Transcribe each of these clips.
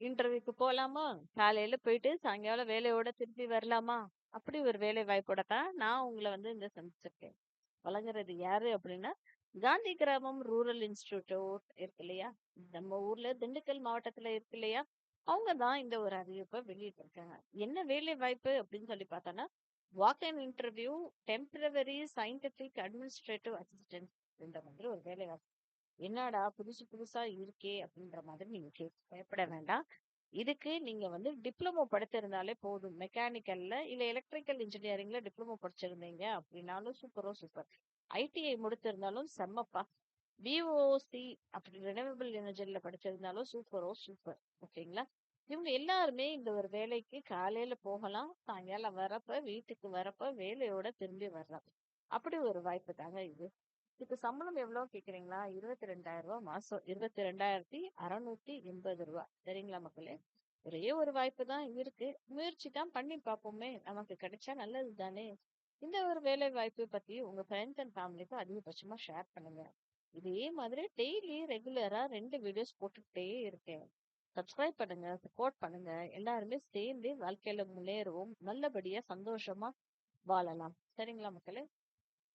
இன்டர்வியூக்கு போலாமா? காலையில போயிட்டு சாயங்காலம் வேலையோட திருப்பி வரலாமா? அப்படி ஒரு வேலை வாய்ப்போட தான் நான் உங்கள வந்து சந்திச்சிருக்கேன். வழங்குறது யாரு அப்படின்னா, காந்தி கிராமம் ரூரல் இன்ஸ்டிடியூட் இருக்கு இல்லையா? நம்ம ஊர்ல திண்டுக்கல் மாவட்டத்துல இருக்கு இல்லையா? அவங்க தான் இந்த ஒரு அறிவிப்ப வெளியிட்டிருக்காங்க. என்ன வேலை வாய்ப்பு அப்படின்னு சொல்லி பார்த்தோம்னா, walk in interview temporary scientific administrative assistant அப்படின்ற மாதிரி ஒரு வேலை வாய்ப்பு. என்னடா புதுசு புதுசா இருக்கே அப்படின்ற மாதிரி நீங்க பயப்பட வேண்டாம். இதுக்கு நீங்க வந்து டிப்ளமோ படித்திருந்தாலே போதும். மெக்கானிக்கல்ல இல்ல எலக்ட்ரிக்கல் இன்ஜினியரிங்ல டிப்ளமோ படிச்சிருந்தீங்க அப்படின்னாலும் சூப்பரோ சூப்பர். ஐடிஐ முடித்திருந்தாலும் செம்மப்பா. விஓசி அப்படி ரினியூவபிள் எனர்ஜில படிச்சிருந்தாலும் சூப்பரோ சூப்பர். ஓகேங்களா? இவங்க எல்லாருமே இந்த ஒரு வேலைக்கு காலையில போகலாம். சாயங்காலம் வரப்ப வீட்டுக்கு வரப்ப வேலையோட திரும்பி வரலாம். அப்படி ஒரு வாய்ப்பு தாங்க இது. இதுக்கு சம்பளம் எவ்வளவு கேக்குறீங்களா? ரூ. 22,000 மாசம். ரூ. 22,680. சரிங்களா மக்களே? ஒரே ஒரு வாய்ப்பு தான் இருக்கு. முயற்சி தான் பண்ணி பார்ப்போமே! நமக்கு கிடைச்சா நல்லது தானே! இந்த ஒரு வேலை வாய்ப்பு பத்தி உங்க ஃப்ரெண்ட்ஸ் அண்ட் ஃபேமிலிக்கு அதிகபட்சமா ஷேர் பண்ணுங்க. இதே மாதிரி டெய்லி ரெகுலரா 2 வீடியோஸ் போட்டுக்கிட்டே இருக்கேன். சப்ஸ்கிரைப் பண்ணுங்க, சப்போர்ட் பண்ணுங்க. எல்லாருமே சேர்ந்து வாழ்க்கையில முன்னேறுவோம். நல்லபடியா சந்தோஷமா வாழலாம். சரிங்களா மக்களே?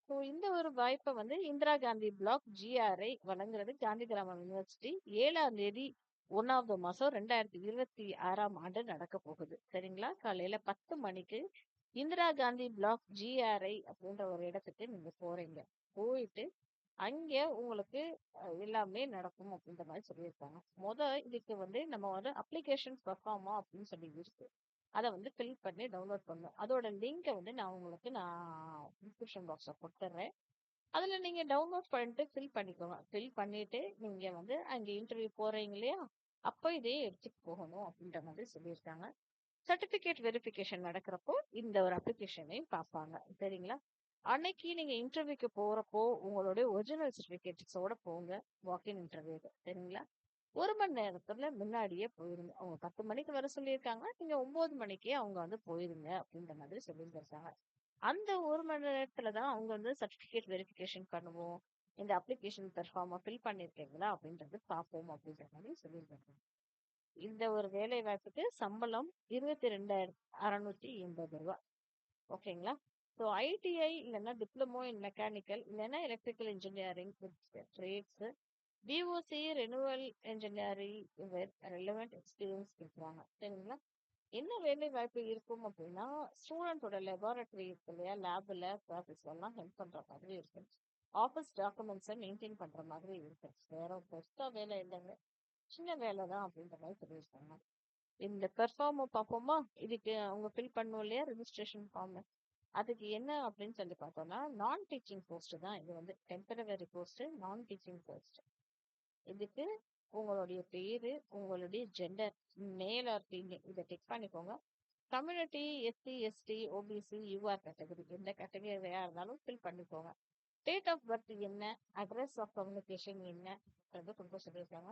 ஸோ இந்த ஒரு வாய்ப்பை வந்து இந்திரா காந்தி பிளாக் ஜிஆர்ஐ வழங்குறது காந்தி கிராமம் யூனிவர்சிட்டி 7ஆம் தேதி 1வது மாசம் 2026ஆம் ஆண்டு நடக்க போகுது. சரிங்களா? காலையில 10 மணிக்கு இந்திரா காந்தி பிளாக் ஜிஆர்ஐ அப்படின்ற ஒரு இடத்துக்கு நீங்க போறீங்க. போயிட்டு அங்க உங்களுக்கு எல்லாமே நடக்கும் அப்படின்ற மாதிரி சொல்லியிருக்காங்க. இதுக்கு வந்து நம்ம வந்து அப்ளிகேஷன் பெர்ஃபார்மா அப்படின்னு சொல்லி இருக்கு. அத வந்து ஃபில் பண்ணி டவுன்லோட் பண்ணணும். அதோட லிங்க்க வந்து நான் டிஸ்கிரிப்ஷன் பாக்ஸ்ல குடுத்துர்றேன். அதுல நீங்க டவுன்லோட் பண்ணிட்டு ஃபில் பண்ணிக்கோங்க. ஃபில் பண்ணிட்டு நீங்க வந்து அங்க இன்டர்வியூ போறீங்க இல்லையா? அப்ப இதே எடுத்துட்டு போகணும் அப்படின்ற மாதிரி சொல்லியிருக்காங்க. சர்டிபிகேட் வெரிஃபிகேஷன் நடக்கிறப்போ இந்த ஒரு அப்ளிகேஷனையும் பார்ப்பாங்க. சரிங்களா? அன்னைக்கு நீங்க இன்டர்வியூக்கு போறப்போ உங்களுடைய ஒரிஜினல் சர்டிபிகேட்ஸோட போங்க. வாக்கின் இன்டர்வியூக்கு. சரிங்களா? 1 மணி நேரத்துல முன்னாடியே போயிருங்க. அவங்க 10 மணிக்கு வர சொல்லியிருக்காங்க. நீங்க 9 மணிக்கே அவங்க வந்து போயிருங்க அப்படின்ற மாதிரி சொல்லியிருந்திருக்காங்க. அந்த 1 மணி நேரத்துல தான் அவங்க வந்து சர்டிபிகேட் வெரிஃபிகேஷன் பண்ணுவோம். இந்த அப்ளிகேஷன் பெர்ஃபார்மா ஃபில் பண்ணியிருக்கீங்களா அப்படின்றது பார்ப்போம் அப்படின்ற மாதிரி சொல்லியிருக்காங்க. இந்த ஒரு வேலை வாய்ப்புக்கு சம்பளம் ரூ. 22,680. ஓகேங்களா? ஸோ ஐடிஐ இல்லைன்னா டிப்ளமோ இன் மெக்கானிக்கல் இல்லைன்னா electrical engineering trades POC renewal engineering with relevant experience கேட்குறாங்க. சரிங்களா? என்ன வேலை வாய்ப்பு இருக்கும் அப்படின்னா ஸ்டூடெண்டோட லெபார்டரி இருக்கு இல்லையா? லேப்ல ப்ராசஸ்லாம் ஹெல்ப் பண்ற மாதிரி இருக்கு. ஆஃபீஸ் டாக்குமெண்ட்ஸை மெயின்டைன் பண்ற மாதிரி இருக்கு. வேற பெருசா வேலை இல்லைங்க. சின்ன வேலை தான் அப்படின்ற மாதிரி சொல்லியிருக்காங்க. இந்த பெர்ஃபார்ம் பார்ப்போமா? இதுக்கு அவங்க ஃபில் பண்ணும் இல்லையா ரெஜிஸ்ட்ரேஷன் ஃபார்ம். அதுக்கு என்ன அப்படின்னு சொல்லி பார்த்தோம்னா நான் டீச்சிங் போஸ்ட் தான் இது வந்து டெம்பரவரி போஸ்ட் நான் டீச்சிங் போஸ்ட். இதுக்கு உங்களுடைய பேரு, உங்களுடைய ஜெண்டர், மேல் ஆர் ஃபீமேல் இதை டிக் பண்ணிக்கோங்க. Community SC, ST, OBC, UR category எந்த கேட்டகரியா இருந்தாலும் ஃபில் பண்ணிக்கோங்க. டேட் ஆஃப் பர்த் என்ன, அட்ரஸ் ஆஃப் கம்யூனிகேஷன் என்னன்றது கொடுக்க சொல்லியிருக்காங்க.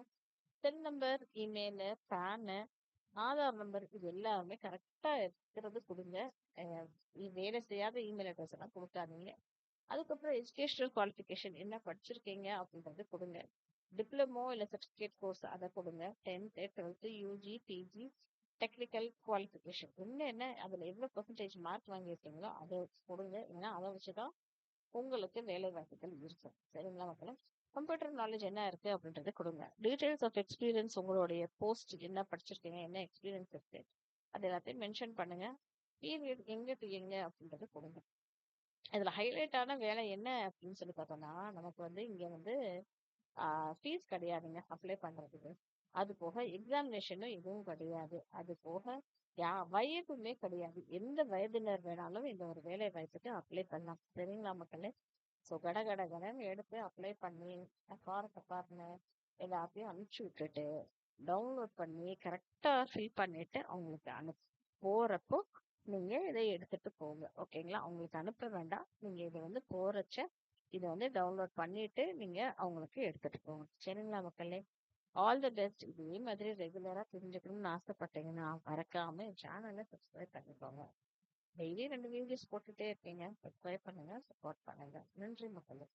Cell number, email, PAN, Aadhaar number இது எல்லாமே கரெக்டா இருக்கிறது கொடுங்க. வேலை செய்யாத இமெயில் அட்ரஸ் எல்லாம் கொடுக்காதீங்க. அதுக்கப்புறம் எஜுகேஷனல் குவாலிஃபிகேஷன் என்ன படிச்சிருக்கீங்க அப்படின்றது கொடுங்க. டிப்ளமோ இல்லை சர்டிஃபிகேட் கோர்ஸ் அதை கொடுங்க. 10th 12th UG PG technical qualification என்ன அதில் எவ்வளோ பெர்சன்டேஜ் மார்க் வாங்கியிருக்கீங்களோ அதை கொடுங்க. ஏன்னா அதை வச்சுதான் உங்களுக்கு வேலை வாய்ப்புகள் இருக்கும். சரிங்களா மக்களே? கம்ப்யூட்டர் நாலேஜ் என்ன இருக்கு அப்படின்றத கொடுங்க. டீடைல்ஸ் ஆஃப் எக்ஸ்பீரியன்ஸ் உங்களுடைய போஸ்ட் என்ன படிச்சிருக்கீங்க என்ன எக்ஸ்பீரியன்ஸ் இருக்கு அது எல்லாத்தையும் மென்ஷன் பண்ணுங்க. பீரியட் எங்க டு எங்க அப்படின்றத கொடுங்க. இதுல ஹைலைட்டான வேலை என்ன அப்படின்னு சொல்லி பார்த்தோம்னா நமக்கு வந்து இங்க வந்து ஃபீஸ் கிடையாதுங்க அப்ளை பண்றதுக்கு. அது போக எக்ஸாமினேஷனும் எதுவும் கிடையாது. அது போக வயதுமே கிடையாது. எந்த வயதினர் வேணாலும் இந்த ஒரு வேலை வாய்ப்புக்கு அப்ளை பண்ணலாம். சரிங்களா மக்களே? ஸோ கட கட கடன்னு எடுத்து அப்ளை பண்ணி காரத்தை எல்லாத்தையும் அனுப்பிச்சு விட்டுட்டு டவுன்லோட் பண்ணி கரெக்டா ஃபில் பண்ணிட்டு அவங்களுக்கு போறப்போ நீங்க இதை எடுத்துட்டு போங்க. ஓகேங்களா? அவங்களுக்கு அனுப்ப வேண்டாம். நீங்க இதை வந்து போறச்ச இதை வந்து டவுன்லோட் பண்ணிட்டு நீங்க அவங்களுக்கு எடுத்துட்டு போங்க. சரிங்களா மக்களே? All the best. இதே மாதிரி ரெகுலரா தெரிஞ்சுக்கணும்னு ஆசைப்பட்டீங்கன்னா மறக்காம சேனலை சப்ஸ்கிரைப் பண்ணிக்கோங்க. டெய்லி 2 வீடியோஸ் போட்டுட்டே இருக்கீங்க. சப்ஸ்கிரைப் பண்ணுங்க, சப்போர்ட் பண்ணுங்க. நன்றி மக்களே.